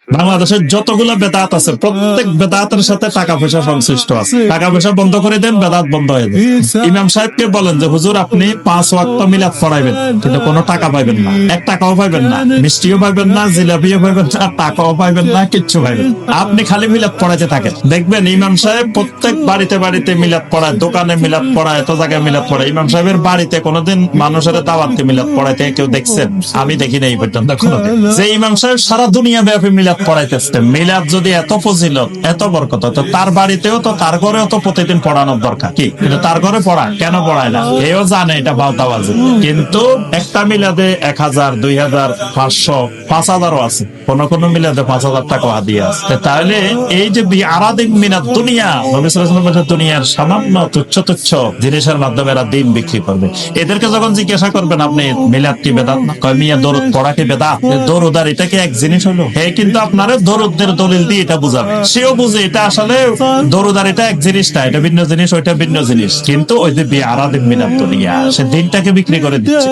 বাংলাদেশের যতগুলো বেদাত আছে প্রত্যেক বেদাতের সাথে টাকা পয়সা সংশ্লিষ্ট আছে। টাকা পয়সা বন্ধ করে দেন, বেদাত বন্ধ হয়ে যাবে। ইমাম সাহেবকে বলেন যে হুজুর আপনি 5 ওয়াক্ত মিলাদ পড়াইবেন, কিন্তু কোনো টাকা পাইবেন না, 1 টাকাও পাইবেন না, মিষ্টিও পাইবেন না, জিলাপিও পাইবেন না, টাকাও পাইবেন না, কিচ্ছু পাইবেন না। আপনি খালি মিলাদ পড়াইতে থাকেন, দেখবেন ইমাম সাহেব প্রত্যেক বাড়িতে বাড়িতে মিলাদ পড়ায়, দোকানে মিলাদ পড়ায়, এত জায়গায় মিলাদ পড়ায়। ইমাম সাহেবের বাড়িতে কোনোদিন মানুষের দাওয়াতে মিলাদ পড়াইতে কেউ দেখছেন? আমি দেখি না এই পর্যন্ত কোনোদিন। যে ইমাম সাহেব সারা দুনিয়া ব্যাপী মিলাদ পড়াইতেছে, মিলাদ যদি এত ফজিলত এত বরকত, তো তার বাড়িতেও তো তার ঘরেও তো প্রতিদিন পড়ানোর দরকার। কি কিন্তু তার ঘরে পড়া কেন পড়ায় না? এও জানে এটা বালতাবাজি, কিন্তু একটা মিলাদে 1000, 2000, 500, 5000ও আছে, কোন কোন মিলাদে 5000 টাকা হাদিয়া আছে। তাহলে এই যে আরাদিন মিনাদ দুনিয়া, নবী সাল্লাল্লাহু আলাইহি ওয়াসাল্লাম দুনিয়ার সামান্য তুচ্ছ তুচ্ছ জিনিসের মাধ্যমে এরা দিন বিক্রি করবে। এদেরকে যখন জিজ্ঞাসা করবেন আপনি মিলাদ কি বেদাত না, কয় মিয়া দরুদ পড়া কি বেদাত? দরুদ আর এটা কি এক জিনিস হলো? হে কিন্তু আপনারা দরুদের দলিল দিয়ে এটা বুঝাবে, সেও বুঝে এটা আসলে দরুদ আর এটা এক জিনিস না, এটা ভিন্ন জিনিস, ওইটা ভিন্ন জিনিস, কিন্তু ওই যে আরাদিন মিনাদ দুনিয়া, সে দিনটাকে বিক্রি করে দিচ্ছে।